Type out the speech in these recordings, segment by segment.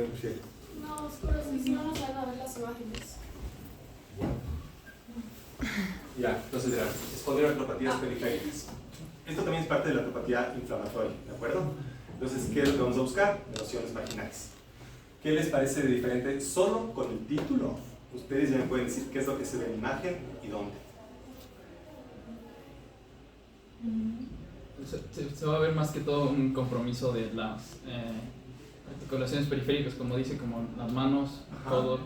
refiere? No, pero si no nos van a ver las imágenes. Ya, entonces verán, espondiloartropatías periféricas. Esto también es parte de la artropatía inflamatoria, ¿de acuerdo? Entonces, ¿qué es lo que vamos a buscar? Erosiones marginales. ¿Qué les parece de diferente? Solo con el título, ustedes ya me pueden decir qué es lo que se ve en imagen y dónde. Se va a ver más que todo un compromiso de las articulaciones periféricas, como dice, como las manos, codos,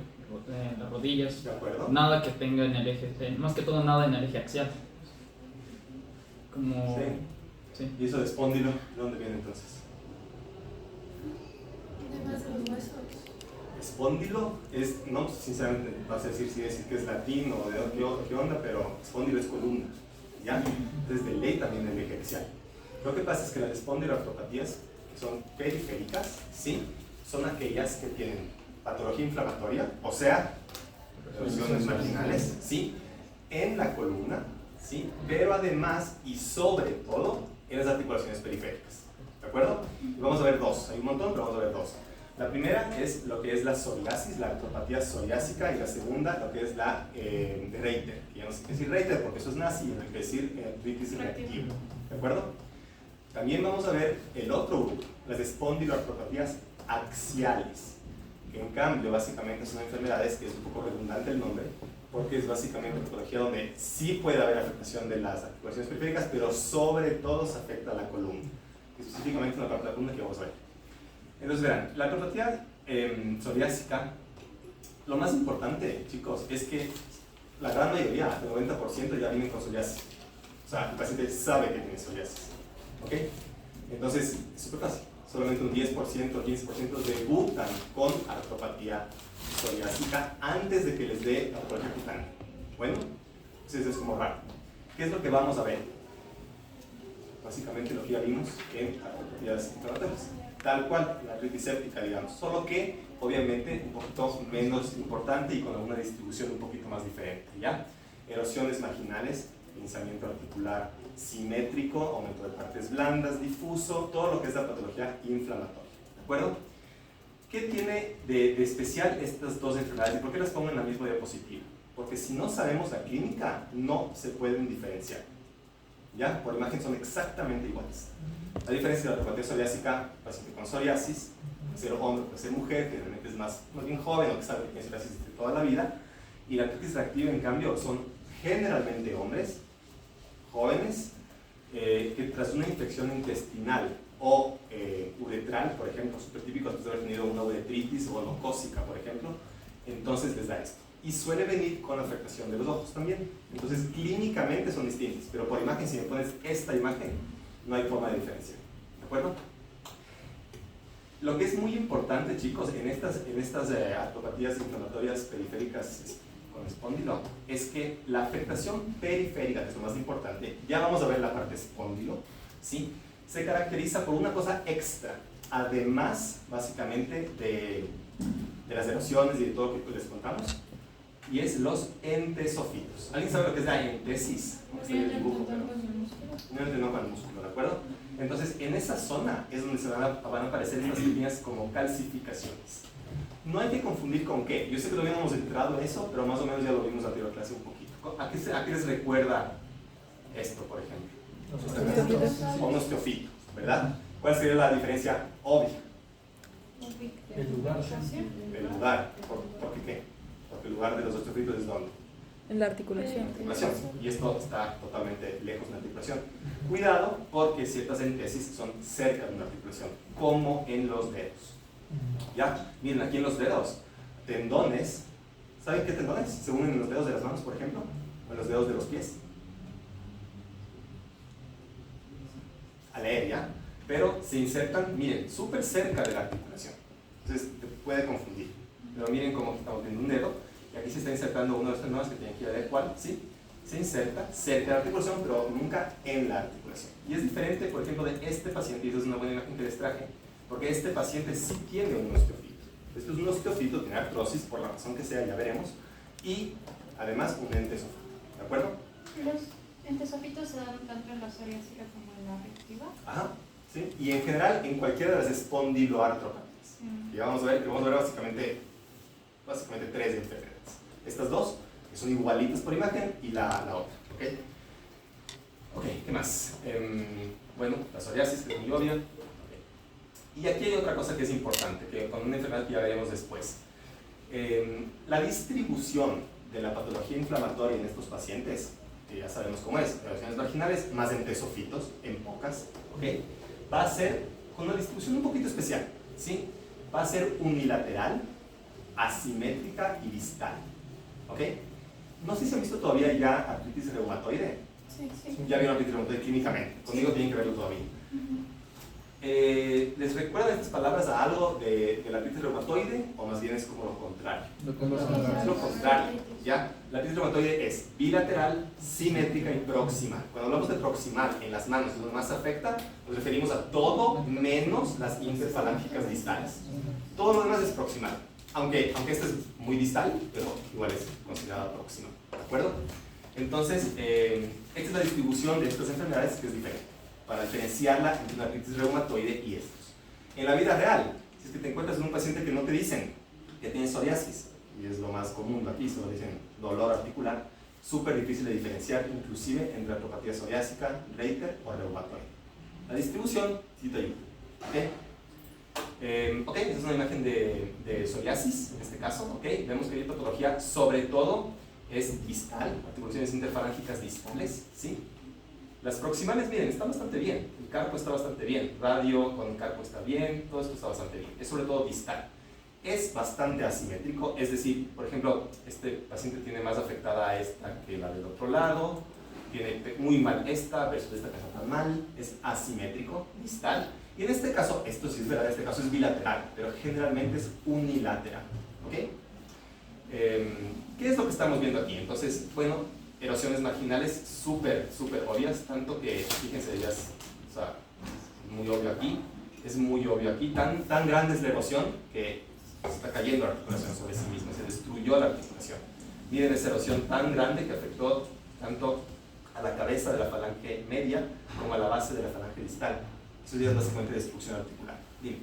las rodillas. ¿De acuerdo? Nada que tenga en el eje, más que todo nada en el eje axial. Como... Sí. Sí. ¿Y eso de espóndilo, de dónde viene entonces? Además de los huesos. Espóndilo es, no, sinceramente, vas a decir si decir que es latín o de qué onda, pero espóndilo es columna, ¿ya? Entonces de ley también el eje axial. Lo que pasa es que las espondiloartropatías, que son periféricas, ¿sí? Son aquellas que tienen patología inflamatoria, o sea, erosiones marginales, ¿sí? En la columna, ¿sí? Pero además y sobre todo en las articulaciones periféricas, ¿de acuerdo? Y vamos a ver dos, hay un montón, pero vamos a ver dos. La primera es lo que es la psoriasis, la artropatía psoriásica, y la segunda lo que es la Reiter. Ya no sé qué decir Reiter porque eso es nazi, y hay que decir artritis reactiva, ¿de acuerdo? También vamos a ver el otro grupo, las espondiloartropatías axiales, que en cambio básicamente son enfermedades, que es un poco redundante el nombre, porque es básicamente una patología donde sí puede haber afectación de las articulaciones periféricas, pero sobre todo se afecta a la columna, específicamente una parte de la columna que vamos a ver. Entonces verán, la artropatía psoriásica, lo más importante, chicos, es que la gran mayoría, el 90% ya vienen con psoriasis. O sea, el paciente sabe que tiene psoriasis. ¿Ok? Entonces, es súper fácil. Solamente un 10% o 15% debutan con artropatía psoriásica antes de que les dé artropatía cutánea. Bueno, entonces es como raro. ¿Qué es lo que vamos a ver? Básicamente lo que ya vimos en artropatías inflamatorias. Tal cual, la artritis séptica, digamos. Solo que, obviamente, un poquito menos importante y con alguna distribución un poquito más diferente, ¿ya? Erosiones marginales, pinzamiento articular simétrico, aumento de partes blandas, difuso, todo lo que es la patología inflamatoria, ¿de acuerdo? ¿Qué tiene de especial estas dos enfermedades? ¿Y por qué las pongo en la misma diapositiva? Porque si no sabemos la clínica, no se pueden diferenciar, ¿ya? Por imagen son exactamente iguales. La diferencia de la artropatía psoriásica, paciente con psoriasis, puede ser hombre, puede ser mujer, que realmente es más bien joven o que sabe que tiene psoriasis de toda la vida, y la artritis reactiva, en cambio, son generalmente hombres, jóvenes, que tras una infección intestinal o uretral, por ejemplo, súper típico después de haber tenido una uretritis o onocócica, por ejemplo, entonces les da esto. Y suele venir con afectación de los ojos también. Entonces, clínicamente son distintos, pero por imagen, si me pones esta imagen, no hay forma de diferenciar. ¿De acuerdo? Lo que es muy importante, chicos, en estas artropatías inflamatorias periféricas con espóndilo, es que la afectación periférica, que es lo más importante, ya vamos a ver la parte espóndilo, ¿sí? Se caracteriza por una cosa extra, además, básicamente, de las erosiones y de todo lo que les contamos, y es los entesofitos. ¿Alguien sabe lo que es la entesis? Unión del tendón con el músculo, ¿de acuerdo? Entonces, en esa zona es donde se van a aparecer estas pequeñas como calcificaciones. No hay que confundir con qué. Yo sé que todavía no hemos entrado en eso, pero más o menos ya lo vimos en la anterior clase un poquito. ¿A qué les recuerda esto, por ejemplo? O un osteofito, ¿verdad? ¿Cuál sería la diferencia obvia? El lugar. El lugar. ¿Por qué? Porque el lugar de los osteofitos es ¿dónde? En la articulación. Y esto está totalmente lejos de la articulación. Cuidado, porque ciertas entesis son cerca de una articulación, como en los dedos. ¿Ya? Miren, aquí en los dedos, tendones. ¿Saben qué tendones? Se unen en los dedos de las manos, por ejemplo, o en los dedos de los pies. A leer, ¿ya? Pero se insertan, miren, súper cerca de la articulación. Entonces, te puede confundir. Pero miren cómo estamos viendo un dedo, y aquí se está insertando uno de los tendones que tienen que ir a ver cuál, ¿sí? Se inserta cerca de la articulación, pero nunca en la articulación. Y es diferente, por ejemplo, de este paciente, y eso es una buena imagen que les traje, porque este paciente sí tiene un osteofito. Esto es un osteofito, tiene artrosis, por la razón que sea, ya veremos, y además un entesofito, ¿de acuerdo? Los entesofitos se dan tanto en la psoriásica como en la reactiva. Ajá, ¿sí? Y en general en cualquiera de las espondiloartropatías. Y vamos a ver básicamente tres enfermedades. Estas dos, que son igualitas por imagen, y la otra. Ok, ¿qué más? Bueno, la psoriasis, que es muy obvia. Y aquí hay otra cosa que es importante, que con una enfermedad que ya veremos después. La distribución de la patología inflamatoria en estos pacientes, que ya sabemos cómo es, erosiones vaginales, más entesofitos, en pocas, va a ser con una distribución un poquito especial, ¿sí? Va a ser unilateral, asimétrica y distal, No sé si han visto todavía ya artritis reumatoide. Sí. Ya vieron artritis reumatoide clínicamente, conmigo tienen que verlo todavía. ¿Les recuerdan estas palabras a algo de la artritis reumatoide o más bien es como lo contrario? Es lo contrario, ¿ya? La artritis reumatoide es bilateral, simétrica y proximal. Cuando hablamos de proximal en las manos, donde más afecta, nos referimos a todo menos las interfalángicas distales. Todo lo demás es proximal, aunque esta es muy distal, pero igual es considerada proximal, ¿de acuerdo? Entonces, esta es la distribución de estas enfermedades que es diferente, para diferenciarla entre una artritis reumatoide y estos. En la vida real, si es que te encuentras en un paciente que no te dicen que tiene psoriasis, y es lo más común aquí, solo dicen dolor articular, súper difícil de diferenciar, inclusive entre artropatía psoriásica, Reiter o reumatoide. La distribución sí te ayuda. Esta es una imagen de psoriasis, en este caso. Vemos que la patología, sobre todo, es distal, articulaciones interfalángicas distales, ¿sí? Las proximales, miren, están bastante bien. El carpo está bastante bien. Radio con el carpo está bien. Todo esto está bastante bien. Es sobre todo distal. Es bastante asimétrico. Es decir, por ejemplo, este paciente tiene más afectada esta que la del otro lado. Tiene muy mal esta versus esta que está tan mal. Es asimétrico, distal. Y en este caso, esto sí es verdad, en este caso es bilateral. Pero generalmente es unilateral. ¿Qué es lo que estamos viendo aquí? Entonces, bueno, erosiones marginales súper obvias, tanto que, fíjense, ya es, muy obvio aquí, tan grande es la erosión que se está cayendo la articulación sobre sí misma, se destruyó la articulación. Miren esa erosión tan grande que afectó tanto a la cabeza de la falange media como a la base de la falange distal. Eso ya es básicamente destrucción articular. Dime.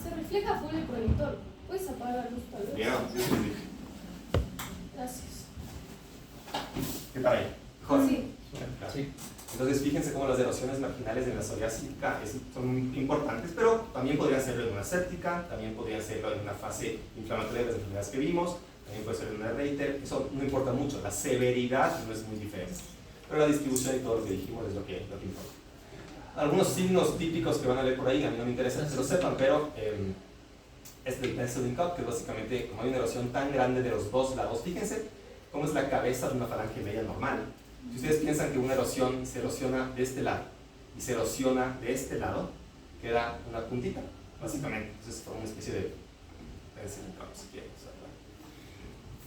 Se refleja full el proyector. ¿Puedes apagar la luz tal vez? Bien, sí. Gracias. ¿Qué tal ahí? Sí. Entonces fíjense cómo las erosiones marginales de la psoriásica son muy importantes, pero también podrían serlo en una séptica, también podrían serlo en una fase inflamatoria de las enfermedades que vimos, también puede ser en una Reiter. Eso no importa mucho, la severidad no es muy diferente, pero la distribución y todo lo que dijimos es lo que importa. Algunos signos típicos que van a leer por ahí, a mí no me interesa que lo sepan, pero es el pencil cup, que básicamente, como hay una erosión tan grande de los dos lados, fíjense cómo es la cabeza de una falange media normal. Si ustedes piensan que una erosión se erosiona de este lado y se erosiona de este lado, queda una puntita, básicamente. Entonces forma una especie de pencil cup, si quieren.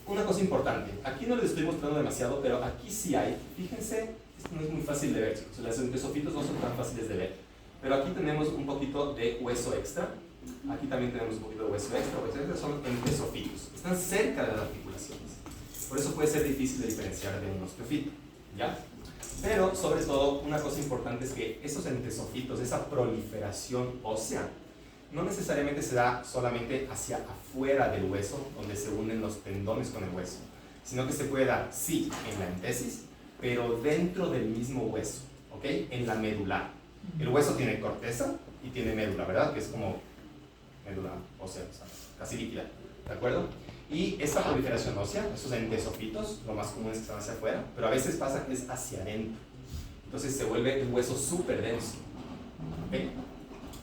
Una cosa importante, aquí no les estoy mostrando demasiado, pero aquí sí hay, fíjense, esto no es muy fácil de ver, chicos, los entesofitos no son tan fáciles de ver, pero aquí tenemos un poquito de hueso extra. Aquí también tenemos un poquito de hueso extra, son entesofitos, están cerca de las articulaciones, por eso puede ser difícil de diferenciar de un osteofito, ¿ya? Pero sobre todo, una cosa importante es que esos entesofitos, esa proliferación ósea, no necesariamente se da solamente hacia afuera del hueso, donde se unen los tendones con el hueso, sino que se puede dar, sí, en la entesis, pero dentro del mismo hueso, en la medular. El hueso tiene corteza y tiene médula, ¿verdad? Que es como médula ósea, casi líquida, ¿de acuerdo? Y esta proliferación ósea, esos entesofitos, lo más común es que están hacia afuera, pero a veces pasa que es hacia adentro. Entonces se vuelve el hueso súper denso.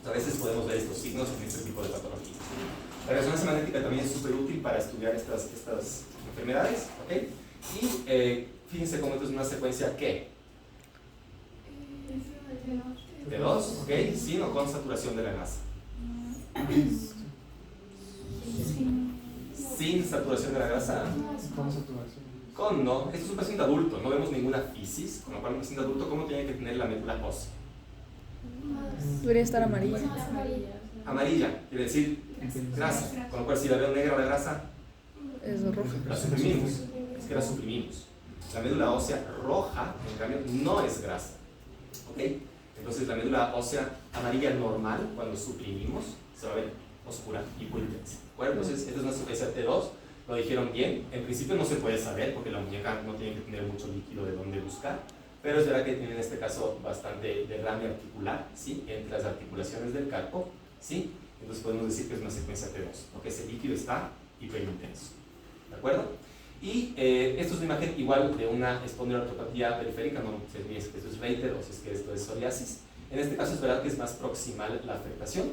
A veces podemos ver estos signos en este tipo de patologías. La resonancia magnética también es súper útil para estudiar estas enfermedades. Y fíjense cómo esto es una secuencia ¿qué? De 2, sin o con saturación de la grasa. Sin saturación de la grasa. ¿Cómo saturación? Con no. Esto es un paciente adulto, no vemos ninguna fisis, con lo cual un paciente adulto, ¿cómo tiene que tener la médula ósea? Debería estar amarilla. Amarilla, quiere decir grasa, con lo cual si la veo negra la grasa, Es roja. la suprimimos, es que la suprimimos. La médula ósea roja, en cambio, no es grasa. Entonces la médula ósea amarilla normal, cuando suprimimos, se va a ver oscura y muy intensa. ¿De acuerdo? Entonces, esta es una secuencia T2, lo dijeron bien. En principio no se puede saber porque la muñeca no tiene que tener mucho líquido de dónde buscar, pero es verdad que tiene en este caso bastante derrame articular, ¿sí? Entre las articulaciones del carpo, ¿sí? Entonces podemos decir que es una secuencia T2, porque ese líquido está hiperintenso. ¿De acuerdo? Y esto es una imagen igual de una espondiloartropatía periférica, no sé si es que esto es Reiter o si es que esto es psoriasis. En este caso es verdad que es más proximal la afectación,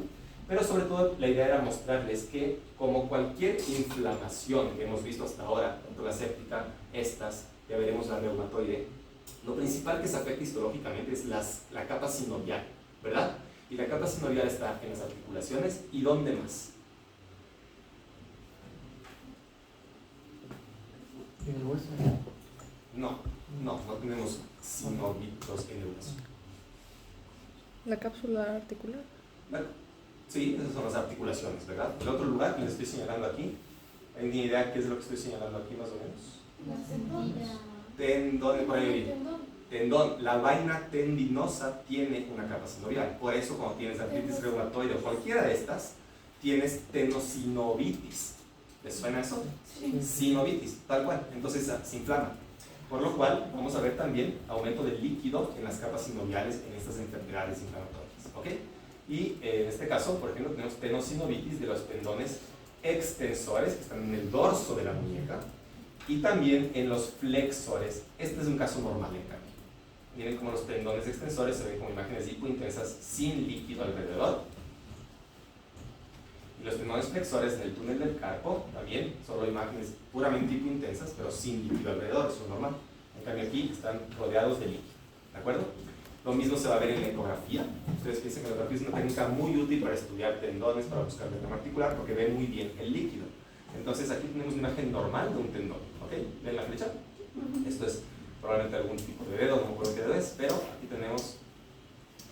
pero sobre todo la idea era mostrarles que como cualquier inflamación que hemos visto hasta ahora, tanto la séptica, estas, ya veremos la reumatoide, lo principal que se afecta histológicamente es la capa sinovial, ¿verdad? Y la capa sinovial está en las articulaciones, ¿y dónde más? En el hueso. No tenemos sinovitos en el hueso. La cápsula articular. Sí, esas son las articulaciones, ¿verdad? El otro lugar que les estoy señalando aquí, ¿hay ni idea qué es lo que estoy señalando aquí más o menos? Tendón, por ahí. Tendón. La vaina tendinosa tiene una capa sinovial. Por eso cuando tienes artritis reumatoide o cualquiera de estas, tienes tenosinovitis. ¿Les suena eso? Sí. Sinovitis, tal cual. Entonces se inflama. Por lo cual vamos a ver también aumento del líquido en las capas sinoviales en estas enfermedades inflamatorias. ¿Ok? Y en este caso, por ejemplo, tenemos tenosinovitis de los tendones extensores que están en el dorso de la muñeca y también en los flexores. Este es un caso normal en cambio. Miren cómo los tendones extensores se ven como imágenes hipointensas sin líquido alrededor. Y los tendones flexores en el túnel del carpo también, solo imágenes puramente hipointensas, pero sin líquido alrededor, eso es normal. En cambio aquí están rodeados de líquido. ¿De acuerdo? Lo mismo se va a ver en la ecografía. Ustedes piensan que la ecografía es una técnica muy útil para estudiar tendones, para buscar derrame articular, porque ven muy bien el líquido. Entonces aquí tenemos una imagen normal de un tendón. ¿Ok? ¿Ven la flecha? Esto es probablemente algún tipo de dedo, no me acuerdo qué dedo es, pero aquí tenemos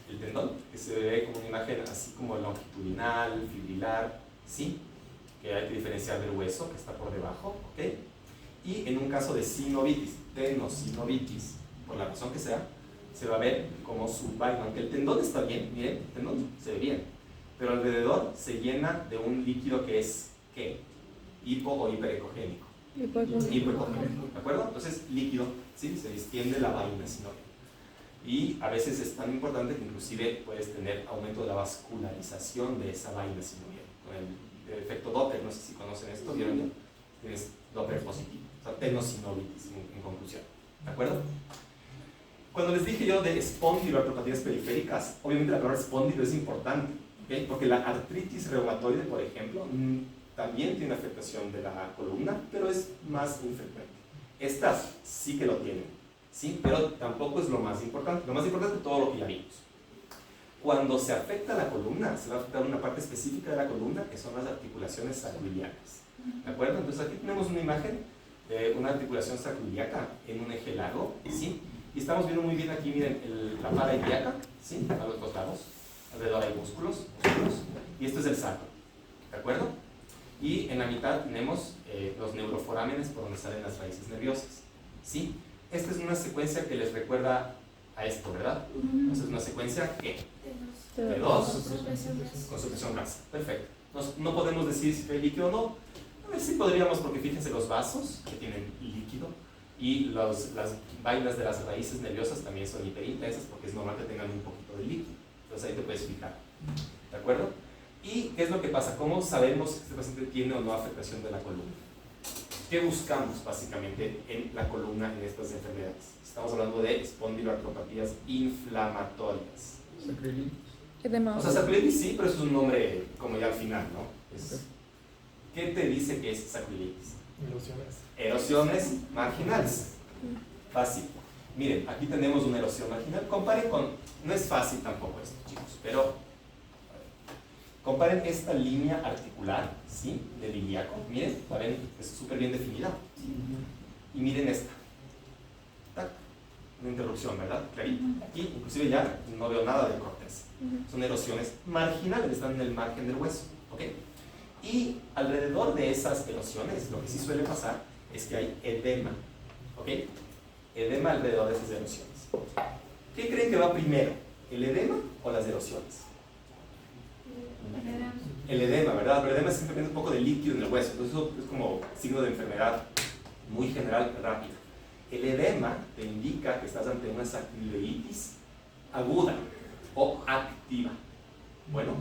el tendón, que se ve como una imagen así como longitudinal, fibrilar, ¿sí? Que hay que diferenciar del hueso que está por debajo. ¿Ok? Y en un caso de sinovitis, tenosinovitis, por la razón que sea, se va a ver como su vaina, aunque el tendón está bien, miren, el tendón se ve bien, pero alrededor se llena de un líquido que es, ¿qué? Hipo o hiperecogénico. Hipoecogénico, ¿de acuerdo? Entonces, líquido, ¿sí? Se distiende la vaina sinovial. Y a veces es tan importante que inclusive puedes tener aumento de la vascularización de esa vaina sinovial, con el efecto Doppler, no sé si conocen esto, ¿vieron ya? Tienes Doppler positivo, o sea, tenosinovitis en conclusión, ¿de acuerdo? Cuando les dije yo de espondiloartropatías periféricas, obviamente la palabra espóndilo es importante, ¿okay? Porque la artritis reumatoide, por ejemplo, también tiene afectación de la columna, pero es más infrecuente. Estas sí que lo tienen, ¿sí? Pero tampoco es lo más importante. Lo más importante es todo lo que ya vimos. Cuando se afecta la columna, se va a afectar una parte específica de la columna, que son las articulaciones sacroiliacas. ¿De acuerdo? Entonces aquí tenemos una imagen de una articulación sacroiliaca en un eje largo, ¿sí? Y estamos viendo muy bien aquí, miren, la pala ilíaca, ¿sí? A los dos lados, alrededor hay músculos, y esto es el sacro, ¿de acuerdo? Y en la mitad tenemos los neuroforámenes por donde salen las raíces nerviosas, ¿sí? Esta es una secuencia que les recuerda a esto, ¿verdad? Esta es una secuencia ¿qué? T2 con supresión grasa, perfecto. No podemos decir si hay líquido o no, a ver si podríamos, porque fíjense los vasos que tienen líquido, y las vainas de las raíces nerviosas también son hiperintensas porque es normal que tengan un poquito de líquido. Entonces ahí te puedes fijar. ¿De acuerdo? ¿Y qué es lo que pasa? ¿Cómo sabemos que este paciente tiene o no afectación de la columna? ¿Qué buscamos básicamente en la columna en estas enfermedades? Estamos hablando de espondiloartropatías inflamatorias. Sacroiliitis. Edema. O sea, sacroiliitis sí, pero es un nombre como ya al final, ¿no? ¿Qué te dice que es sacroiliitis? Erosiones marginales. Fácil. Miren, aquí tenemos una erosión marginal. Comparen con... No es fácil tampoco esto, chicos, pero... Comparen esta línea articular, ¿sí? Del ilíaco. Miren, la ven, es súper bien definida. Y miren esta. ¡Tac! Una interrupción, ¿verdad? Clarito. Aquí, inclusive ya no veo nada de corteza. Son erosiones marginales, están en el margen del hueso. ¿Ok? Y alrededor de esas erosiones, lo que sí suele pasar es que hay edema, ¿ok? Edema alrededor de esas erosiones. ¿Qué creen que va primero? ¿El edema o las erosiones? Heredamos. El edema, ¿verdad? Pero el edema es simplemente un poco de líquido en el hueso, entonces eso es como signo de enfermedad muy general, rápida. El edema te indica que estás ante una sacroileitis aguda o activa. Bueno,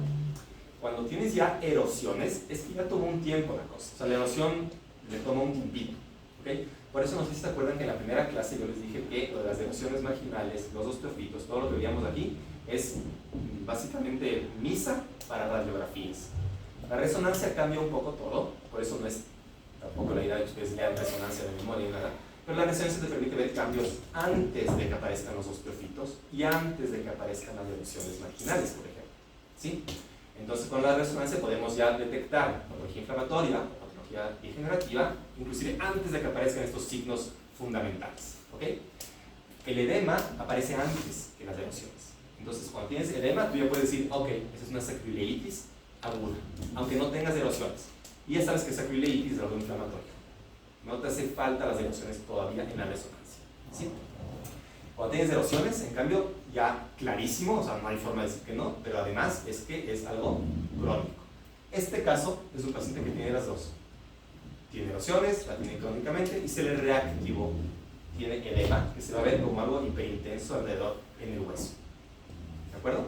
cuando tienes ya erosiones, es que ya tomó un tiempo la cosa. O sea, la erosión le toma un tiempito. ¿Okay? Por eso no sé si se acuerdan que en la primera clase yo les dije que lo de las erosiones marginales, los osteofitos, todo lo que veíamos aquí, es básicamente misa para radiografías. La resonancia cambia un poco todo, por eso no es tampoco la idea de que ustedes lean resonancia de memoria ni nada, pero la resonancia te permite ver cambios antes de que aparezcan los osteofitos y antes de que aparezcan las erosiones marginales, por ejemplo. ¿Sí? Entonces con la resonancia podemos ya detectar patología inflamatoria, patología degenerativa, inclusive antes de que aparezcan estos signos fundamentales. ¿Ok? El edema aparece antes que las erosiones. Entonces cuando tienes edema tú ya puedes decir, ok, esa es una sacroileitis aguda, aunque no tengas erosiones. Y ya sabes que sacroileitis es algo inflamatorio. No te hace falta las erosiones todavía en la resonancia. ¿Sí? Cuando tienes erosiones, en cambio, ya clarísimo, o sea, no hay forma de decir que no, pero además es que es algo crónico. Este caso es un paciente que tiene las dos. Tiene erosiones, la tiene crónicamente y se le reactivó. Tiene edema, que se va a ver como algo hiperintenso alrededor en el hueso. ¿De acuerdo?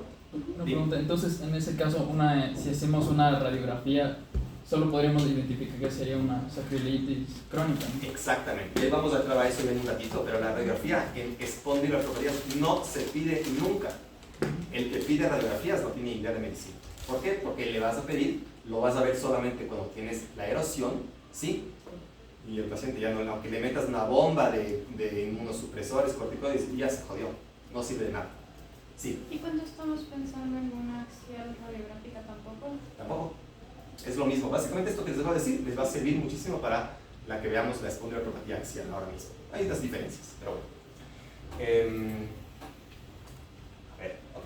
Una pregunta, entonces en ese caso, si hacemos una radiografía, solo podríamos identificar que sería una sacroileitis crónica, ¿no? Exactamente. Ya vamos a entrar a eso en un ratito, pero la radiografía en espondiloartropatías no se pide nunca. El que pide radiografías no tiene idea de medicina. ¿Por qué? Porque le vas a pedir, lo vas a ver solamente cuando tienes la erosión, ¿sí? Y el paciente ya no, aunque le metas una bomba de inmunosupresores, corticoides, ya se jodió, no sirve de nada. Sí. ¿Y cuando estamos pensando en una axial radiográfica tampoco? Tampoco. Es lo mismo. Básicamente esto que les voy a decir les va a servir muchísimo para la que veamos la espondiloartropatía axial ahora mismo. Hay unas diferencias, pero bueno. A ver, ok.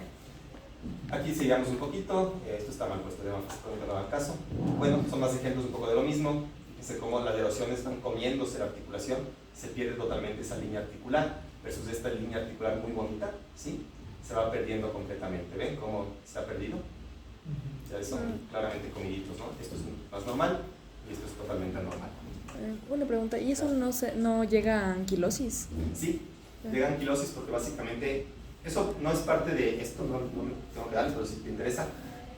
Aquí sigamos un poquito. Esto está mal puesto, no hagan caso. Bueno, son más ejemplos un poco de lo mismo. Fíjense cómo las erosiones están comiéndose la articulación. Se pierde totalmente esa línea articular versus esta línea articular muy bonita, ¿sí? Se va perdiendo completamente. ¿Ven cómo se ha perdido? Ya son claramente comiditos, ¿no? Esto es más normal y esto es totalmente anormal. Una pregunta, ¿y eso no llega a anquilosis? Sí, llega a anquilosis porque básicamente, eso no es parte de esto, no me tengo que dar, pero si te interesa,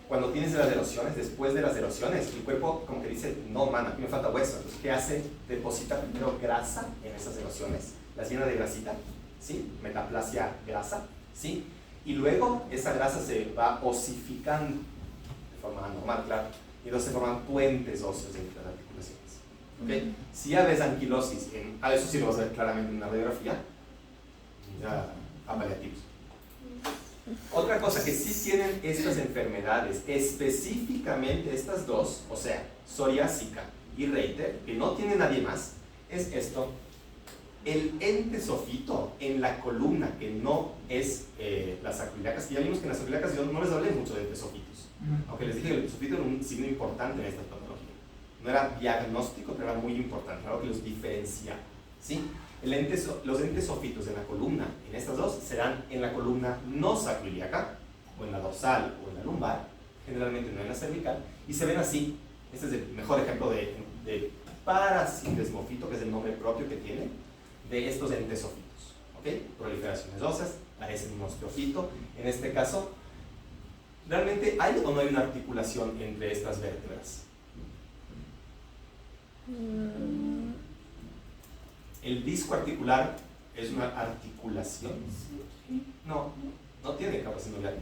cuando tienes las erosiones, después de las erosiones, el cuerpo como que dice, no, man, aquí me falta hueso. Entonces, ¿qué hace? Deposita primero grasa en esas erosiones, las llena de grasita, ¿sí? Metaplasia grasa, ¿sí? Y luego esa grasa se va osificando de forma anormal, claro, y entonces se forman puentes óseos entre las articulaciones. ¿Okay? Si ya ves anquilosis, eso sí lo vas a ver claramente en una radiografía, ya a paliativos. Otra cosa que sí tienen estas enfermedades, específicamente estas dos, o sea, psoriásica y Reiter, que no tiene nadie más, es esto. El entesofito en la columna, que no es las sacroiliacas, que ya vimos que en las sacroiliacas yo no les hablé mucho de entesofitos, aunque les dije que el entesofito era un signo importante en esta patología. No era diagnóstico, pero era muy importante, algo que los diferenciaba, ¿sí? Los entesofitos en la columna, en estas dos, serán en la columna no sacroiliaca, o en la dorsal o en la lumbar, generalmente no en la cervical, y se ven así. Este es el mejor ejemplo de parasindesmofito, que es el nombre propio que tiene, de estos entesofitos. ¿Okay? Proliferaciones óseas, parecen un osteofito. En este caso, ¿realmente hay o no hay una articulación entre estas vértebras? ¿El disco articular es una articulación? No, no tiene capa sinovial.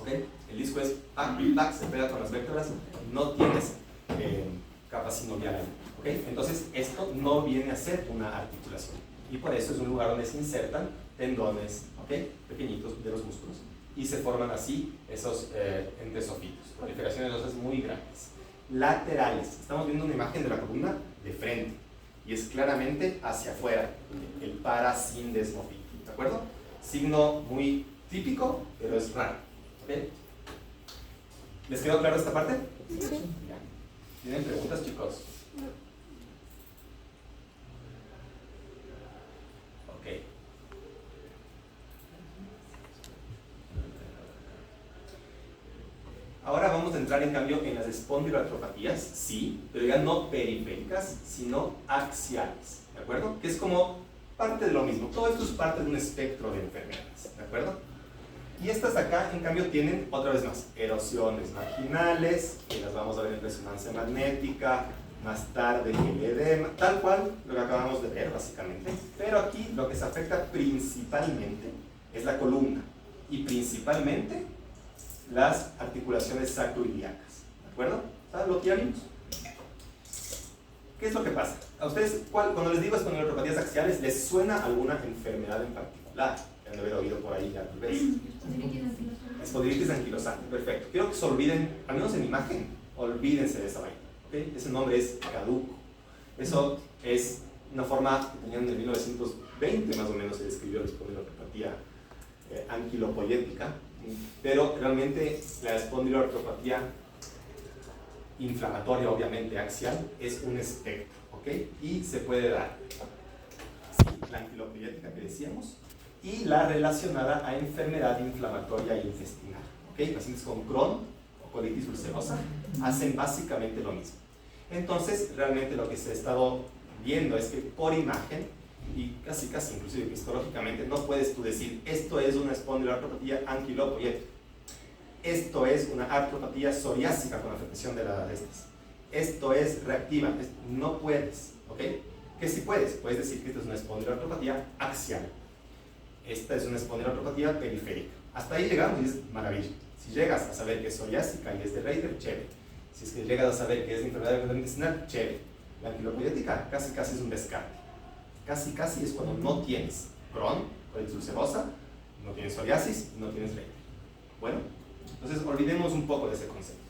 ¿Okay? El disco es se pega con las vértebras, no tienes capa sinovial ahí. ¿Okay? Entonces esto no viene a ser una articulación y por eso es un lugar donde se insertan tendones, ¿okay? Pequeñitos de los músculos y se forman así esos entesofitos, proliferaciones óseas muy grandes. Laterales, estamos viendo una imagen de la columna de frente y es claramente hacia afuera, el parasindesmofito, ¿de acuerdo? Signo muy típico, pero es raro. ¿Okay? ¿Les quedó claro esta parte? Sí. Ya. ¿Tienen preguntas, chicos? Ok. Ahora vamos a entrar en cambio en las espondiloartropatías, sí, pero ya no periféricas, sino axiales, ¿de acuerdo? Que es como parte de lo mismo. Todo esto es parte de un espectro de enfermedades, ¿de acuerdo? Y estas acá, en cambio, tienen, otra vez más, erosiones marginales, que las vamos a ver en resonancia magnética, más tarde el edema, tal cual lo que acabamos de ver, básicamente. Pero aquí lo que se afecta principalmente es la columna, y principalmente las articulaciones sacroiliacas, ¿de acuerdo? ¿Sabes lo que ya vimos? ¿Qué es lo que pasa? A ustedes, cuando les digo espondilortropatías axiales, ¿les suena alguna enfermedad en particular? Ya han de haber oído por ahí ya, tal vez. Espondilitis anquilosante, perfecto. Quiero que se olviden, al menos en imagen, olvídense de esa vaina, ¿ok? Ese nombre es caduco. Eso es una forma que tenían en 1920 más o menos, se describió la espondilortropatía anquilopoyética, pero realmente la espondilortropatía inflamatoria, obviamente axial, es un espectro, ¿ok? Y se puede dar, sí, la anquilopoyética que decíamos, y la relacionada a enfermedad inflamatoria intestinal, ¿ok? Pacientes con Crohn o colitis ulcerosa hacen básicamente lo mismo. Entonces, realmente lo que se ha estado viendo es que por imagen, y casi inclusive histológicamente, no puedes tú decir, esto es una espondilortropatía anquilopoyética, esto es una artropatía psoriásica con afectación de estas, esto es reactiva, no puedes, ¿ok? ¿Qué sí puedes? Puedes decir que esta es una espondilortropatía axial, esta es una espondilortropatía periférica. Hasta ahí llegamos y es maravilla. Si llegas a saber que es psoriásica y es de Reiter, chévere. Si es que llegas a saber que es de enfermedad intestinal, chévere. La anquilopoyética casi es un descarte. Casi es cuando no tienes Crohn, colitis ulcerosa, no tienes psoriasis y no tienes Reiter. Bueno, entonces olvidemos un poco de ese concepto.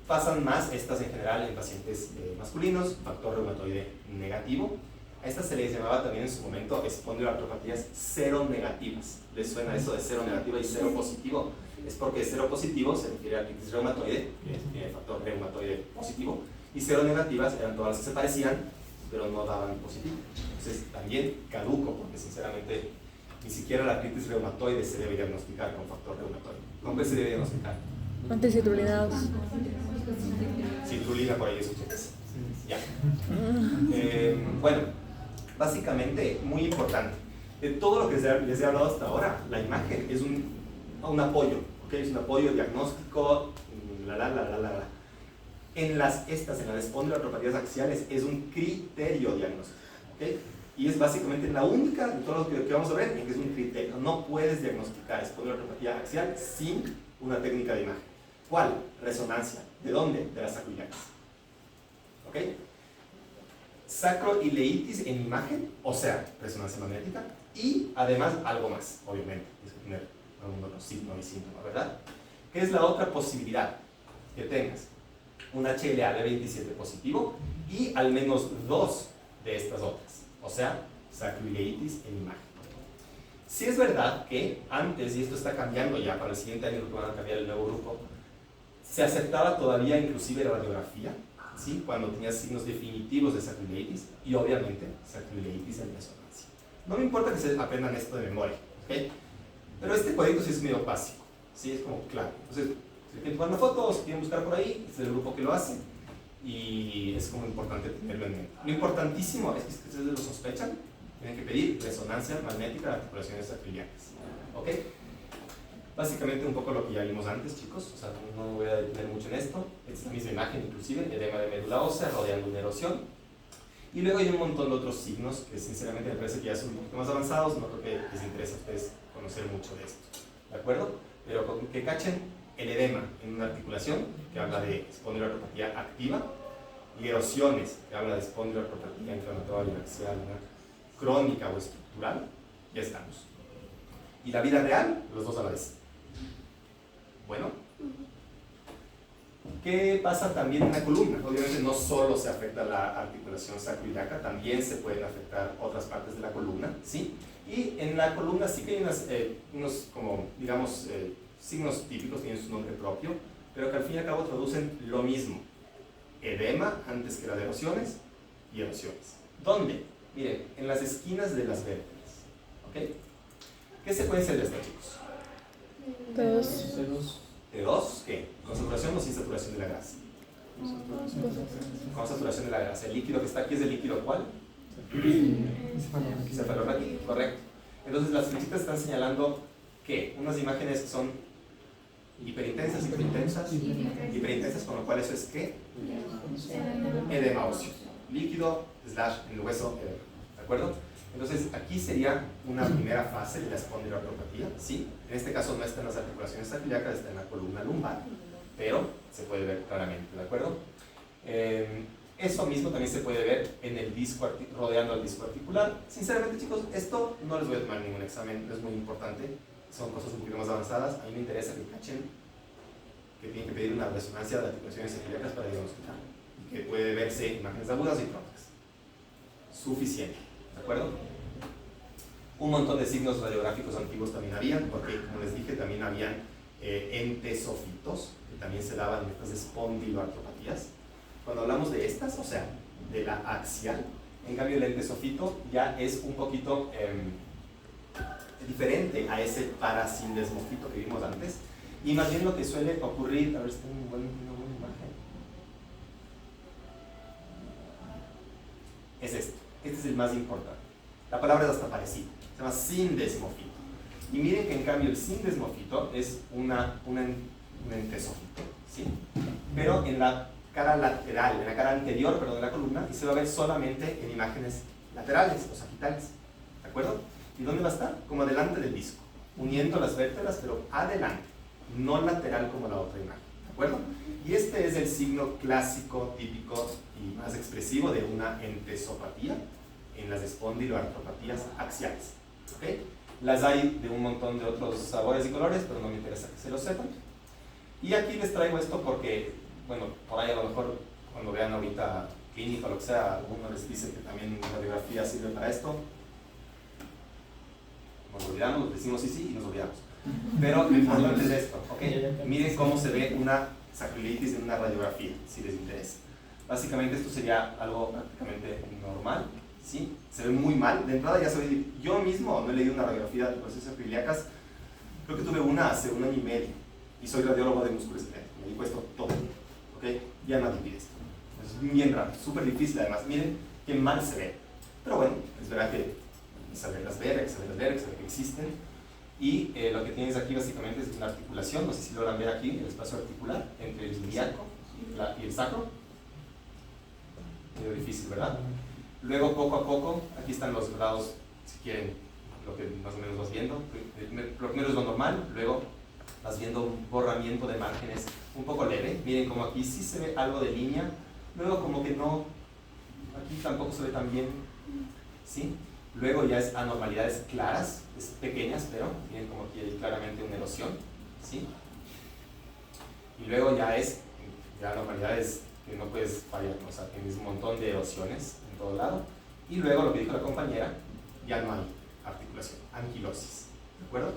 Pasan más estas en general en pacientes masculinos, factor reumatoide negativo. A estas se les llamaba también en su momento espondilortropatías seronegativas. ¿Les suena eso de cero negativa y cero positivo? Es porque cero positivo se refiere a artritis reumatoide, que tiene factor reumatoide positivo, y cero negativas eran todas las que se parecían, pero no daban positivo. Entonces también caduco, porque sinceramente ni siquiera la artritis reumatoide se debe diagnosticar con factor reumatoide. ¿Con qué se debe diagnosticar? Anticitrulinados. Citrulina por ahí es 80. Ya. Bueno, básicamente, muy importante. De todo lo que les he hablado hasta ahora, la imagen es un apoyo, ¿ok? Es un apoyo diagnóstico, En las espondilortropatías axiales es un criterio diagnóstico, ¿ok? Y es básicamente la única de todos los que vamos a ver en que es un criterio. No puedes diagnosticar espondilortropatía axial sin una técnica de imagen. ¿Cuál? Resonancia. ¿De dónde? De las sacroiliacas. ¿Ok? Sacroileitis en imagen, o sea, resonancia magnética, y además algo más, obviamente, es tener algunos signos y síntomas, ¿verdad? ¿Qué es la otra posibilidad? Que tengas un HLA-B27 positivo y al menos 2 de estas otras, o sea, sacroileitis en imagen. Sí es verdad que antes, y esto está cambiando ya para el siguiente año que van a cambiar el nuevo grupo, se aceptaba todavía inclusive la radiografía, ¿sí? Cuando tenías signos definitivos de sacroileitis y obviamente sacroileitis en resonancia. No me importa que se aprendan esto de memoria, ¿ok? Pero este cuadrito sí es medio básico, ¿sí? Es como claro. Entonces, si quieren tomar una foto o si quieren buscar por ahí, este es el grupo que lo hace y es como importante tenerlo en mente. Lo importantísimo es que si ustedes lo sospechan, tienen que pedir resonancia magnética de articulaciones sacroiliacas, ¿ok? Básicamente un poco lo que ya vimos antes, chicos, o sea, no me voy a detener mucho en esto. Esta es la misma imagen, inclusive, edema de médula ósea rodeando una erosión. Y luego hay un montón de otros signos que sinceramente me parece que ya son un poquito más avanzados, no creo que les interese a ustedes conocer mucho de esto, ¿de acuerdo? Pero con que cachen el edema en una articulación, que habla de espondilortropatía activa, y erosiones, que habla de espondilortropatía inflamatoria, axial, crónica o estructural, ya estamos. Y la vida real, los dos a la vez. Bueno, ¿qué pasa también en la columna? Obviamente no solo se afecta la articulación sacroiliaca, también se pueden afectar otras partes de la columna, ¿sí? Y en la columna sí que hay unos como, digamos, signos típicos, tienen su nombre propio, pero que al fin y al cabo traducen lo mismo. Edema antes que las erosiones y erosiones. ¿Dónde? Miren, en las esquinas de las vértebras, ¿ok? ¿Qué secuencia de esto, chicos? Dos. C2. T2, ¿qué? ¿Con saturación o sin saturación de la grasa? Con saturación de la grasa. El líquido que está aquí es el líquido ¿cuál? Cefalorraquídeo, correcto. Entonces las flechitas están señalando ¿qué? Unas imágenes que son hiperintensas, hiperintensas, con lo cual eso es ¿qué? Edema óseo. Líquido, / en el hueso, edema. ¿De acuerdo? Entonces aquí sería una primera fase de la espondiloartropatía, ¿sí? En este caso no está en las articulaciones sacroiliacas, está en la columna lumbar, pero se puede ver claramente, ¿de acuerdo? Eso mismo también se puede ver en el disco, rodeando el disco articular. Sinceramente, chicos, esto no les voy a tomar ningún examen, no es muy importante, son cosas un poquito más avanzadas. A mí me interesa que cachen que tienen que pedir una resonancia de articulaciones sacroiliacas para diagnosticar, y que puede verse imágenes agudas y crónicas. Suficiente, ¿de acuerdo? Un montón de signos radiográficos antiguos también habían, porque como les dije, también habían entesofitos, que también se daban en estas espondiloartropatías. Cuando hablamos de estas, o sea, de la axial, en cambio el entesofito ya es un poquito diferente a ese parasindesmofito que vimos antes, y más bien lo que suele ocurrir, a ver si tengo una buena imagen, es esto. Este es el más importante. La palabra es hasta parecida, se llama sindesmofito. Y miren que en cambio el sindesmofito es un entesofito, ¿sí? Pero en la cara lateral, en la cara anterior, perdón, de la columna, y se va a ver solamente en imágenes laterales o sagitales, ¿de acuerdo? ¿Y dónde va a estar? Como adelante del disco, uniendo las vértebras, pero adelante, no lateral como la otra imagen, ¿de acuerdo? Y este es el signo clásico, típico y más expresivo de una entesopatía en las espondiloartropatías axiales, ¿ok? Las hay de un montón de otros sabores y colores, pero no me interesa que se lo sepan. Y aquí les traigo esto porque, bueno, por ahí a lo mejor cuando vean ahorita clínica o lo que sea, alguno les dice que también la radiografía sirve para esto. Nos olvidamos, nos decimos sí y nos olvidamos. Pero lo importante es esto, ¿ok? Miren cómo se ve una sacroiliitis en una radiografía, si les interesa. Básicamente esto sería algo prácticamente normal, ¿sí? Se ve muy mal. De entrada ya se ve, yo mismo no he leído una radiografía de procesos sacroiliacas, creo que tuve una hace 1 año y medio, y soy radiólogo de musculoesquelético, me dedico a esto todo el tiempo, ¿ok? Ya nadie pide esto. Es bien raro, súper difícil además. Miren qué mal se ve. Pero bueno, es verdad que hay que saberlas ver, hay que saber que existen. Y lo que tienes aquí básicamente es una articulación, no sé si logran ver aquí el espacio articular entre el ilíaco y el sacro. Medio difícil, ¿verdad? Luego, poco a poco, aquí están los grados, si quieren, lo que más o menos vas viendo. Lo primero es lo normal, luego vas viendo un borramiento de márgenes un poco leve. Miren como aquí sí se ve algo de línea, luego como que no, aquí tampoco se ve tan bien, ¿sí? Luego ya es anormalidades claras, es pequeñas, pero miren como aquí hay claramente una erosión, ¿sí? Y luego ya es anormalidades que no puedes fallar, o sea, tienes un montón de erosiones en todo lado. Y luego lo que dijo la compañera, ya no hay articulación, anquilosis, ¿de acuerdo?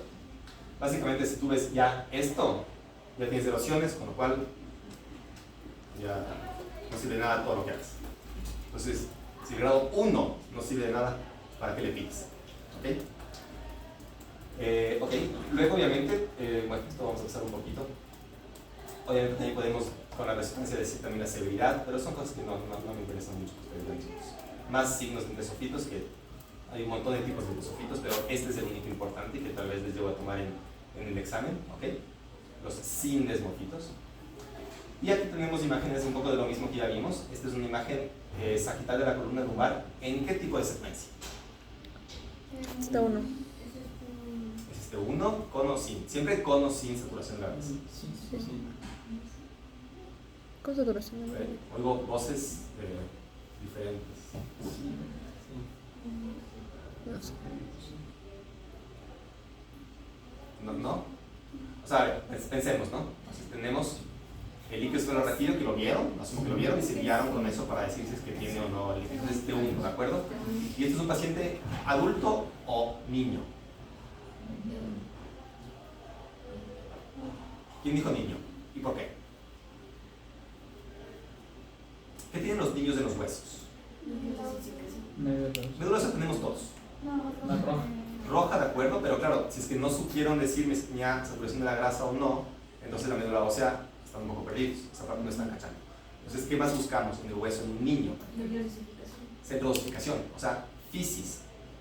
Básicamente si tú ves ya esto, ya tienes erosiones, con lo cual ya no sirve de nada todo lo que hagas. Entonces, si el grado 1 no sirve de nada, ¿para qué le pides? ¿Ok? Ok, luego obviamente, bueno, esto vamos a empezar un poquito. Obviamente también podemos con la resonancia decir también la severidad, pero son cosas que no me interesan mucho. Más signos de entesofitos, que hay un montón de tipos de entesofitos, pero este es el único importante que tal vez les llevo a tomar en el examen, ¿ok? Los sindesmofitos. Y aquí tenemos imágenes un poco de lo mismo que ya vimos. Esta es una imagen sagital de la columna lumbar. ¿En qué tipo de secuencia? Está uno. Es este 1, con o sin. Siempre con o sin saturación de la grasa. Con saturación. Oigo voces diferentes. No sé. ¿No? O sea, pensemos, ¿no? Entonces tenemos el líquido cefalorraquídeo que lo vieron, asumo que lo vieron y se guiaron con eso para decir si es que tiene o no el líquido. Entonces este 1, ¿de acuerdo? Y este es un paciente adulto o niño. ¿Quién dijo niño? ¿Y por qué? ¿Qué tienen los niños de los huesos? Médula ósea tenemos todos. La roja. roja, de acuerdo, pero claro, si es que no supieron decirme si tenía saturación de la grasa o no, entonces la médula ósea están un poco perdidos, esa parte no están cachando. Entonces, ¿qué más buscamos en el hueso en un niño? Centro de osificación, o sea, fisis,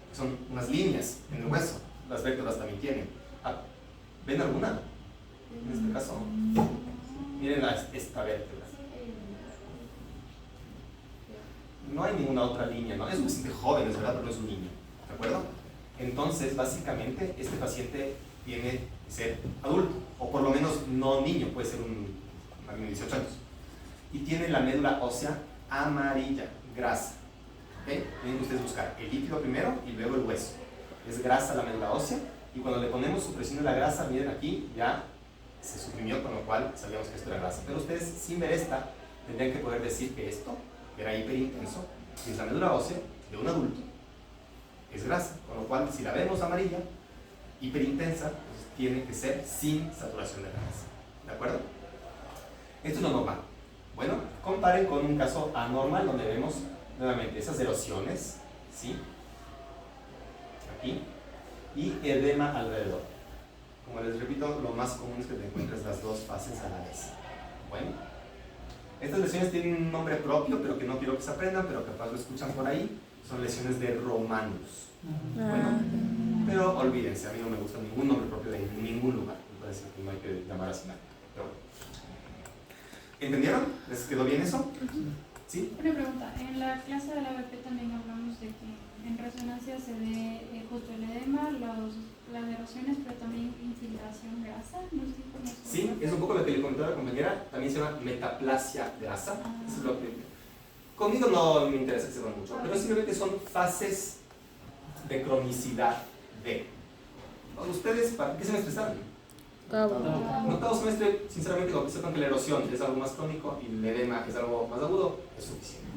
que son unas líneas en el hueso, las vértebras también tienen. ¿Ven alguna? En este caso, miren esta vértebra. No hay ninguna otra línea, ¿no? Es un paciente joven, es verdad, pero no es un niño, ¿de acuerdo? Entonces, básicamente, este paciente tiene que ser adulto, o por lo menos no niño, puede ser alguien de 18 años. Y tiene la médula ósea amarilla, grasa. ¿Okay? Tienen que ustedes buscar el líquido primero y luego el hueso. Es grasa la médula ósea, y cuando le ponemos supresión de la grasa, miren aquí, ya se suprimió, con lo cual sabíamos que esto era grasa. Pero ustedes, sin ver esta, tendrían que poder decir que esto era hiperintenso, y es la médula ósea de un adulto, es grasa, con lo cual si la vemos amarilla, hiperintensa, pues tiene que ser sin saturación de grasa, ¿de acuerdo? Esto es lo normal. Bueno, comparen con un caso anormal donde vemos nuevamente esas erosiones, ¿sí? Aquí, y edema alrededor. Como les repito, lo más común es que te encuentres las dos fases a la vez. Bueno, estas lesiones tienen un nombre propio, pero que no quiero que se aprendan, pero capaz lo escuchan por ahí. Son lesiones de Romanus. Bueno, pero olvídense, a mí no me gusta ningún nombre propio de ningún lugar. Me parece que no hay que llamar así nada. Pero bueno. ¿Entendieron? ¿Les quedó bien eso? ¿Sí? Una pregunta, en la clase de la BP también hablamos de que en resonancia se ve justo el edema, las erosiones, pero también infiltración grasa. Sí, es un poco lo que le comentaba la compañera, también se llama metaplasia grasa. Eso es lo que... Conmigo no me interesa que sepan mucho, pero simplemente son fases de cronicidad de... ¿Ustedes para qué se me expresaron? En octavo semestre, sinceramente, lo que sepan que la erosión es algo más crónico y el edema es algo más agudo, es suficiente.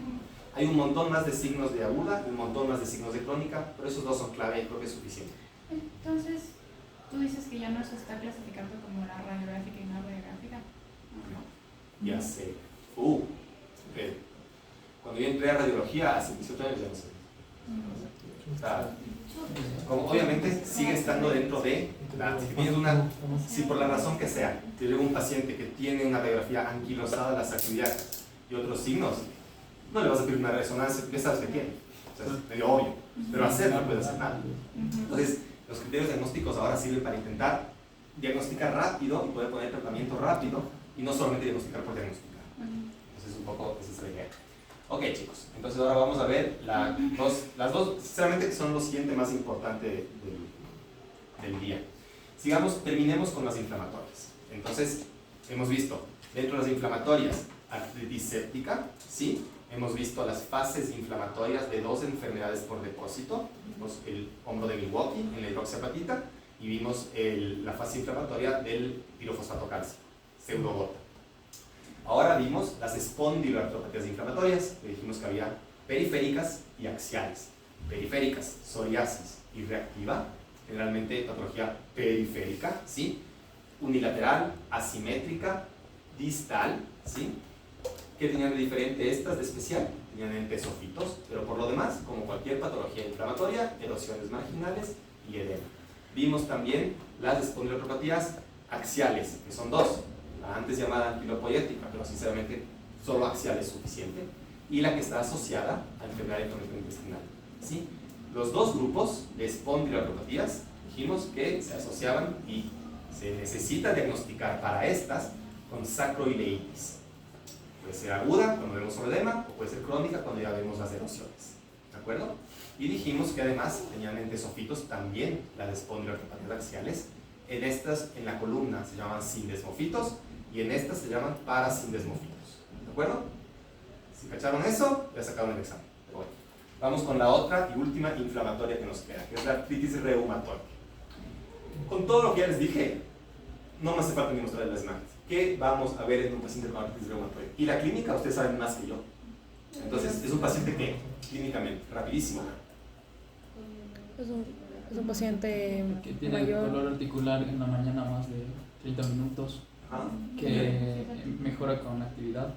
Hay un montón más de signos de aguda y un montón más de signos de crónica, pero esos dos son clave y creo que es suficiente. Entonces, tú dices que ya no se está clasificando como la radiográfica y no radiográfica. No. Ya sé. Okay. Cuando yo entré a radiología hace 18 años ya no sé. O sea, como obviamente sigue estando dentro de si por la razón que sea, te llega un paciente que tiene una radiografía anquilosada de las actividades y otros signos, no le vas a pedir una resonancia, ya sabes que tiene. O sea, es medio obvio, pero hacer no puede hacer nada. Entonces, los criterios diagnósticos ahora sirven para intentar diagnosticar rápido y poder poner tratamiento rápido y no solamente diagnosticar por diagnosticar. Entonces, un poco esa es la idea. Ok, chicos, entonces ahora vamos a ver las dos, sinceramente, que son lo siguiente más importante del día. Terminemos con las inflamatorias. Entonces, hemos visto dentro de las inflamatorias artritis séptica, ¿sí? Hemos visto las fases inflamatorias de dos enfermedades por depósito. Vimos el hombro de Milwaukee en la hidroxiapatita y vimos la fase inflamatoria del pirofosfato cálcico, pseudogota. Ahora vimos las espondiloartropatías inflamatorias, que dijimos que había periféricas y axiales. Periféricas, psoriasis y reactiva, generalmente patología periférica, ¿sí? Unilateral, asimétrica, distal, ¿sí? ¿Qué tenían de diferente estas de especial? Tenían entesofitos, pero por lo demás, como cualquier patología inflamatoria, erosiones marginales y edema. Vimos también las espondiloartropatías axiales, que son dos. La antes llamada anquilopoiética, pero sinceramente solo axial es suficiente, y la que está asociada a enfermedad inflamatoria intestinal, ¿sí? Los dos grupos de espondiloartropatías dijimos que se asociaban y se necesita diagnosticar para estas con sacroileitis. Puede ser aguda cuando vemos un edema o puede ser crónica cuando ya vemos las erosiones, ¿de acuerdo? Y dijimos que además tenían entesofitos también las espondiloartropatías axiales. En estas, en la columna, se llaman sindesmofitos y en estas se llaman parasindesmofitos, ¿de acuerdo? Si cacharon eso, ya sacaron el examen. Pero bueno, vamos con la otra y última inflamatoria que nos queda, que es la artritis reumatoide. Con todo lo que ya les dije, no me hace falta ni mostrarles las imágenes. ¿Qué vamos a ver en un paciente con artritis reumatoide? Y la clínica, ustedes saben más que yo. Entonces, es un paciente que, clínicamente, rapidísimo. Es un paciente que tiene mayor. dolor articular en la mañana más de 30 minutos, que mejora con actividad.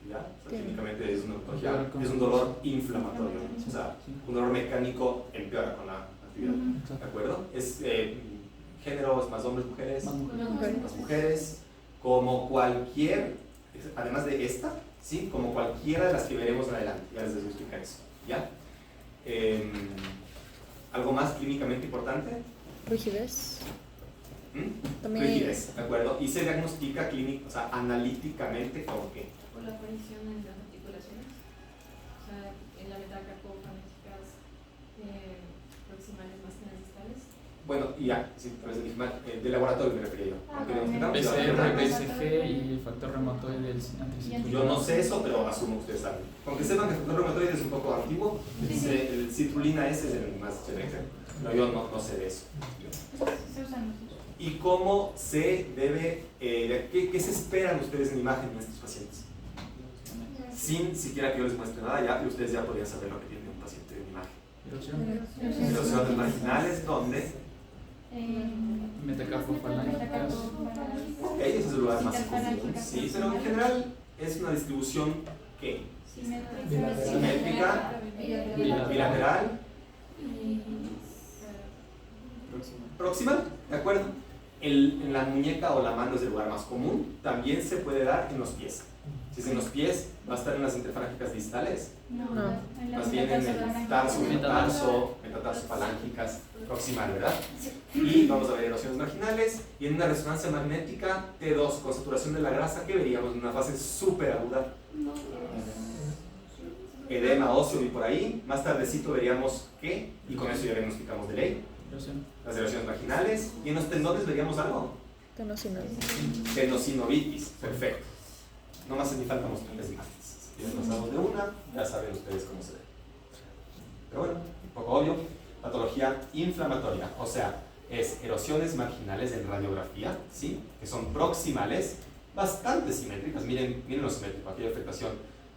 ¿Ya? O sea, clínicamente es una patología, es un dolor inflamatorio. O sea, un dolor mecánico empeora con la actividad. Ujú. ¿De acuerdo? Es géneros más hombres, mujeres, Mujeres. más mujeres, como cualquier, además de esta, ¿sí? Como cualquiera de las que veremos en adelante. Ya les voy a explicar eso. ¿Ya? ¿Algo más clínicamente importante? Rigidez. También. Rigidez, ¿de acuerdo? Y se diagnostica o sea, analíticamente como que. Por la aparición en las articulaciones, o sea, en la metacarpofanéticas proximales más que en las distales. Bueno, y ya, sí, tal vez dije mal, de laboratorio me refería yo. Ah, Aunque no ok. explicamos, PCR, BCG y el factor reumatoide del antriciclo. yo no sé eso, pero asumo que ustedes saben. Aunque sepan que el factor reumatoide es un poco antiguo, el citrulina S es el más chévere. No, yo no sé de eso. Se usan los dos. ¿Y cómo se debe, qué se esperan ustedes en imagen en estos pacientes? Sin siquiera que yo les muestre nada, ya, y ustedes ya podrían saber lo que tiene un paciente en imagen. Erosiones marginales, ¿dónde? Metacarpofalángicas. Ok, ese es el lugar más común. Sí, pero en general es una distribución ¿qué? Simétrica, bilateral, proximal, ¿de acuerdo? En la muñeca o la mano es el lugar más común, también se puede dar en los pies. Si es en los pies, va a estar en las interfalángicas distales, No, No. en las más bien en el tarso, metatarso. metatarsofalángicas, proximal, ¿verdad? Y vamos a ver erosiones marginales y en una resonancia magnética T2 con saturación de la grasa que veríamos en una fase súper aguda. Edema óseo y por ahí, más tardecito veríamos qué, y con eso ya diagnosticamos de ley, las erosiones marginales, y en los tendones veríamos algo, tenosinovitis, perfecto. No más hace ni falta mostrarles imágenes. Si ya pasamos de una, ya saben ustedes cómo se ve. Pero bueno, un poco obvio, patología inflamatoria, o sea, es erosiones marginales en radiografía, ¿sí? Que son proximales, bastante simétricas, miren lo simétrico, aquí hay afectación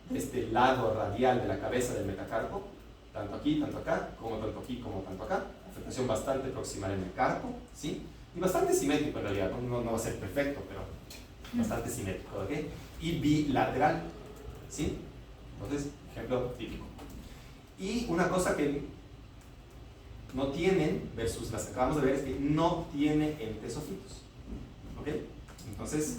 de este lado radial de la cabeza del metacarpo, tanto aquí, tanto acá, como tanto aquí, como tanto acá, afectación bastante proximal en el carpo, ¿sí? Y bastante simétrico en realidad, no va a ser perfecto, pero bastante simétrico, ¿ok? Y bilateral, ¿sí? Entonces, ejemplo típico. Y una cosa que no tienen, versus las que acabamos de ver, es que no tiene entesofitos, ¿ok? Entonces,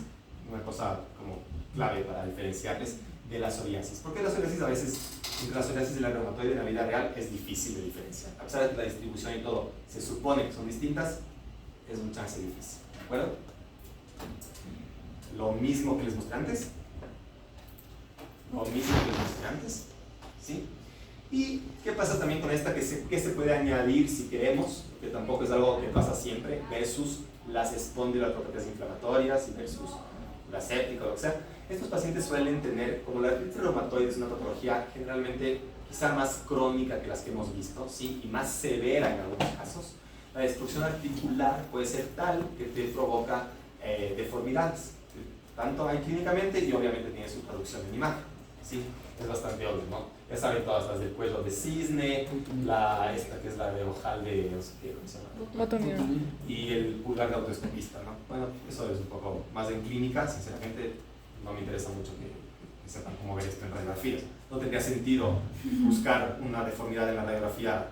una cosa como clave para diferenciarles de la psoriasis. Porque la psoriasis a veces, entre la psoriasis y la reumatoide en la vida real, es difícil de diferenciar. A pesar de que la distribución y todo se supone que son distintas, es un chance difícil, ¿de acuerdo? Lo mismo que les mostré antes. Lo mismo que les mostré antes. ¿Sí? ¿Y qué pasa también con esta? ¿Qué se puede añadir si queremos? Que tampoco es algo que pasa siempre, versus las espondiloartropatías inflamatorias y versus la séptica o lo que sea. Estos pacientes suelen tener, como la artritis reumatoide es una patología generalmente quizá más crónica que las que hemos visto, ¿sí? Y más severa en algunos casos, la destrucción articular puede ser tal que te provoca deformidades. Tanto hay clínicamente y obviamente tiene su traducción en imagen, ¿sí? Es bastante obvio, ¿no? Ya saben todas las del cuello de cisne, esta que es la de ojal de, no sé qué, ¿cómo se llama? Botonero. Y el pulgar de autoestopista, ¿no? Bueno, eso es un poco más en clínica, sinceramente no me interesa mucho que sepan cómo ver esto en radiografías. No tendría sentido buscar una deformidad en la radiografía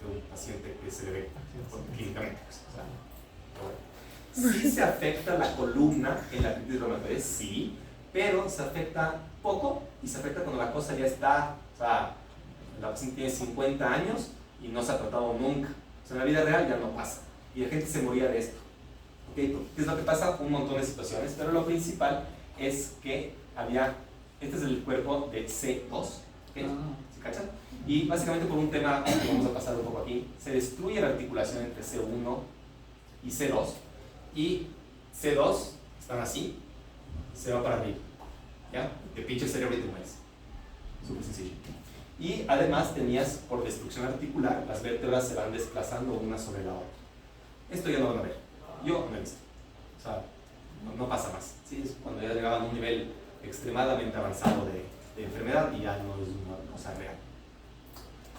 de un paciente que se le ve clínicamente. Pues, o sea, pero bueno. Sí se afecta la columna en la artritis reumatoide, sí, pero se afecta poco y se afecta cuando la cosa ya está, o sea, la paciente tiene 50 años y no se ha tratado nunca. O sea, en la vida real ya no pasa. Y la gente se moría de esto. ¿Okay? ¿Qué es lo que pasa? Un montón de situaciones, pero lo principal es que este es el cuerpo de C2, ¿okay? ¿Se cachan? Y básicamente por un tema que vamos a pasar un poco aquí, se destruye la articulación entre C1 y C2, y C2 están así, se va para arriba, ¿ya? Te pinche el cerebro y te mueres. Súper sencillo. Y además tenías, por destrucción articular, las vértebras se van desplazando una sobre la otra. Esto ya no van a ver. Yo no he visto. O sea, no pasa más. ¿Sí? Es cuando ya llegaban a un nivel extremadamente avanzado de enfermedad y ya no es una cosa real.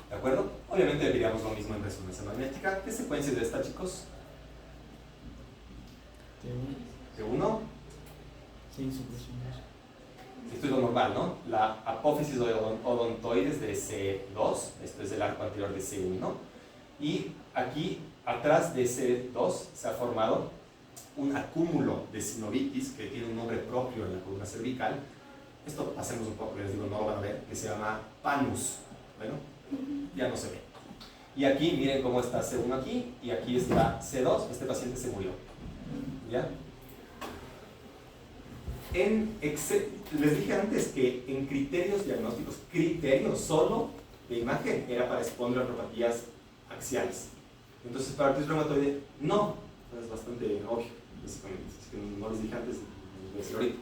¿De acuerdo? Obviamente diríamos lo mismo en resonancia magnética. ¿Qué secuencia de esta, chicos? T1. Sí, supresiones. Esto es lo normal, ¿no? La apófisis odontoides de C2, esto es el arco anterior de C1. Y aquí, atrás de C2, se ha formado un acúmulo de sinovitis que tiene un nombre propio en la columna cervical. Esto pasemos un poco, les digo, no lo van a ver, que se llama panus. Bueno, ya no se ve. Y aquí, miren cómo está C1 aquí, y aquí está C2, este paciente se murió. ¿Ya? Les dije antes que en criterios diagnósticos, criterios solo de imagen era para espondiloartropatías axiales. Entonces, para artritis reumatoide, no. Es bastante obvio, básicamente. Es que no les dije antes, les voy a decir ahorita.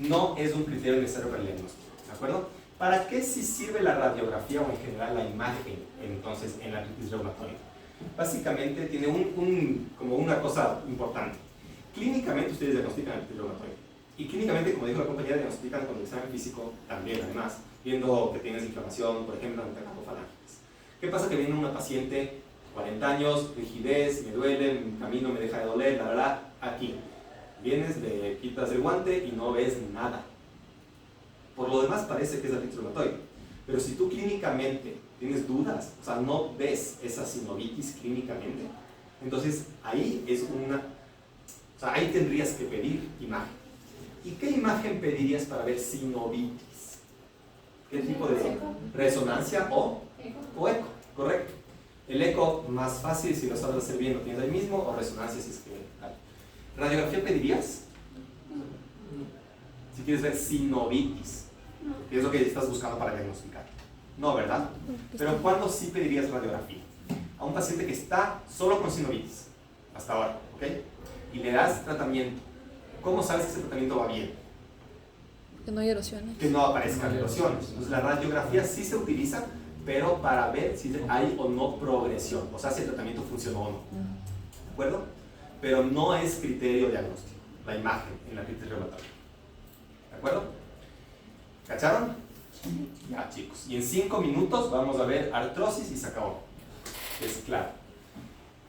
No es un criterio necesario para el diagnóstico, ¿de acuerdo? ¿Para qué sí sirve la radiografía o en general la imagen, entonces, en la artritis reumatoide? Básicamente tiene como una cosa importante. Clínicamente ustedes diagnostican artritis reumatoide. Y clínicamente, como dijo la compañera, diagnostican con el examen físico también, además, viendo que tienes inflamación, por ejemplo, en la metacarpofalángica. ¿Qué pasa? Que viene una paciente, 40 años, rigidez, me duele, mi camino me deja de doler, la verdad, aquí. Vienes, le quitas el guante y no ves nada. Por lo demás parece que es artritis reumatoide. Pero si tú clínicamente tienes dudas, o sea, no ves esa sinovitis clínicamente, entonces ahí es o sea, ahí tendrías que pedir imagen. ¿Y qué imagen pedirías para ver sinovitis? ¿Qué tipo de resonancia o eco? Correcto. El eco más fácil si lo sabes hacer bien, lo tienes ahí mismo, o resonancia si es que hay. ¿Radiografía pedirías? Si quieres ver sinovitis, que es lo que estás buscando para diagnosticar. No, ¿verdad? Pero ¿cuándo sí pedirías radiografía? A un paciente que está solo con sinovitis, hasta ahora, ¿ok? Y le das tratamiento. ¿Cómo sabes que ese tratamiento va bien? Que no hay erosiones. Que no aparezcan erosiones. Entonces la radiografía sí se utiliza, pero para ver si hay o no progresión, o sea, si el tratamiento funcionó o no. ¿De acuerdo? Pero no es criterio diagnóstico, la imagen en la artritis reumatoide. ¿De acuerdo? ¿Cacharon? Ya, chicos. Y en 5 minutos vamos a ver artrosis y se acabó. Es claro.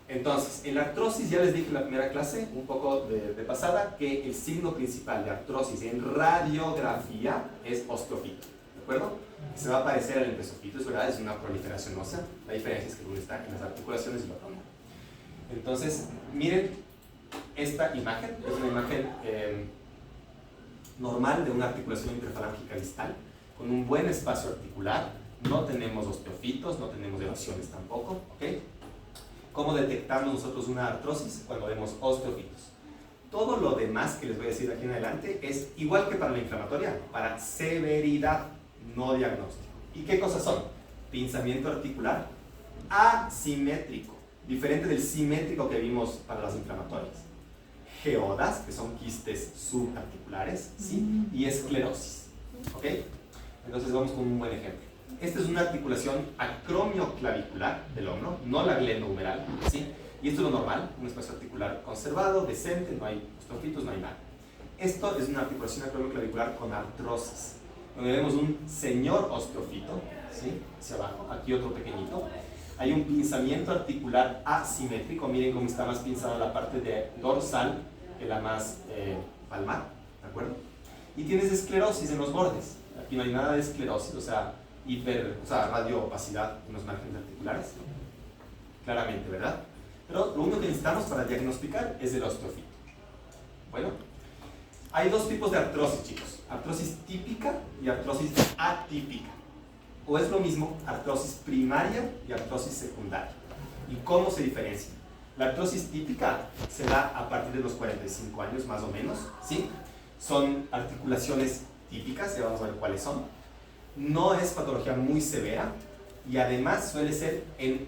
Entonces, en la artrosis, ya les dije en la primera clase, un poco de pasada, que el signo principal de artrosis en radiografía es osteofito. ¿De acuerdo? Se va a parecer al endosofito, es verdad, es una proliferación ósea. La diferencia es que uno está en las articulaciones y el otro no. Entonces, miren esta imagen, es una imagen normal de una articulación interfalángica distal, con un buen espacio articular. No tenemos osteofitos, no tenemos erosiones tampoco, ¿ok? ¿Cómo detectamos nosotros una artrosis? Cuando vemos osteofitos. Todo lo demás que les voy a decir aquí en adelante es igual que para la inflamatoria, para severidad, no diagnóstico. ¿Y qué cosas son? Pinzamiento articular asimétrico, diferente del simétrico que vimos para las inflamatorias. Geodas, que son quistes subarticulares, ¿sí? Y esclerosis, ¿ok? Entonces vamos con un buen ejemplo. Esta es una articulación acromioclavicular del hombro, no la glenohumeral, ¿sí? Y esto es lo normal, un espacio articular conservado, decente, no hay osteofitos, no hay nada. Esto es una articulación acromioclavicular con artrosis, donde vemos un señor osteofito, ¿sí? Hacia abajo, aquí otro pequeñito. Hay un pinzamiento articular asimétrico, miren cómo está más pinzada la parte de dorsal que la más palmar, ¿de acuerdo? Y tienes esclerosis en los bordes, aquí no hay nada de esclerosis, o sea, radioopacidad en los márgenes articulares, claramente, ¿verdad? Pero lo único que necesitamos para diagnosticar es el osteofito. Bueno, hay dos tipos de artrosis, chicos: artrosis típica y artrosis atípica. O es lo mismo artrosis primaria y artrosis secundaria. ¿Y cómo se diferencia? La artrosis típica se da a partir de los 45 años, más o menos, ¿sí? Son articulaciones típicas, ya vamos a ver cuáles son. No es patología muy severa y además suele ser en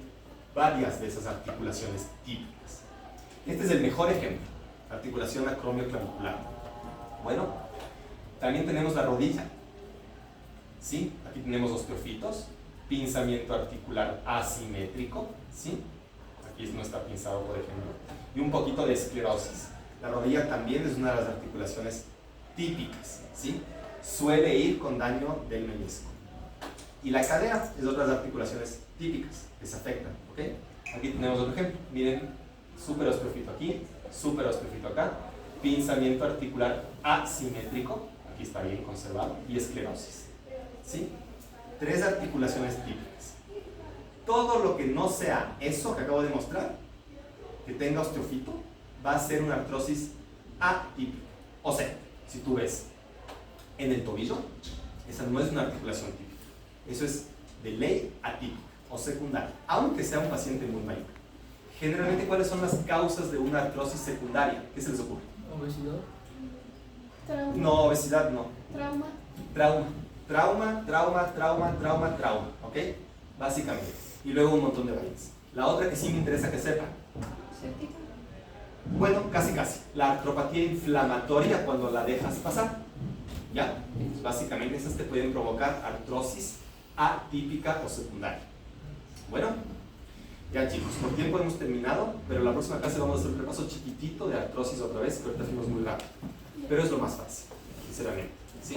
varias de esas articulaciones típicas. Este es el mejor ejemplo, articulación acromioclavicular. Bueno, también tenemos la rodilla, ¿sí? Aquí tenemos osteofitos, pinzamiento articular asimétrico, ¿sí? Aquí no está pinzado, por ejemplo, y un poquito de esclerosis. La rodilla también es una de las articulaciones típicas, ¿sí? Suele ir con daño del menisco. Y la cadera es otra de las articulaciones típicas que se afectan, ¿ok? Aquí tenemos otro ejemplo. Miren, superosteofito aquí, superosteofito acá, pinzamiento articular asimétrico, aquí está bien conservado, y esclerosis, ¿sí? 3 articulaciones típicas. todo lo que no sea eso que acabo de mostrar, que tenga osteofito, va a ser una artrosis atípica. O sea, si tú ves en el tobillo, esa no es una articulación típica. Eso es de ley atípica o secundaria, aunque sea un paciente muy mayor. Generalmente, ¿cuáles son las causas de una artrosis secundaria? ¿Qué se les ocurre? Obesidad. Trauma. No, obesidad no. Trauma. Trauma, ¿ok? Básicamente. Y luego un montón de variantes. La otra que sí me interesa que sepan. Séptica. Bueno, casi. La artropatía inflamatoria cuando la dejas pasar. ¿Ya? Básicamente esas te pueden provocar artrosis atípica o secundaria. Bueno, ya chicos, por tiempo hemos terminado, pero la próxima clase vamos a hacer un repaso chiquitito de artrosis otra vez, que ahorita fuimos muy rápido. Pero es lo más fácil, sinceramente. ¿Sí?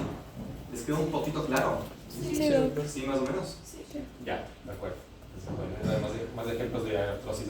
¿Les quedó un poquito claro? Sí, doctor. ¿Sí, más o menos? Sí. Ya, de acuerdo. Entonces, bueno, más ejemplos de artrosis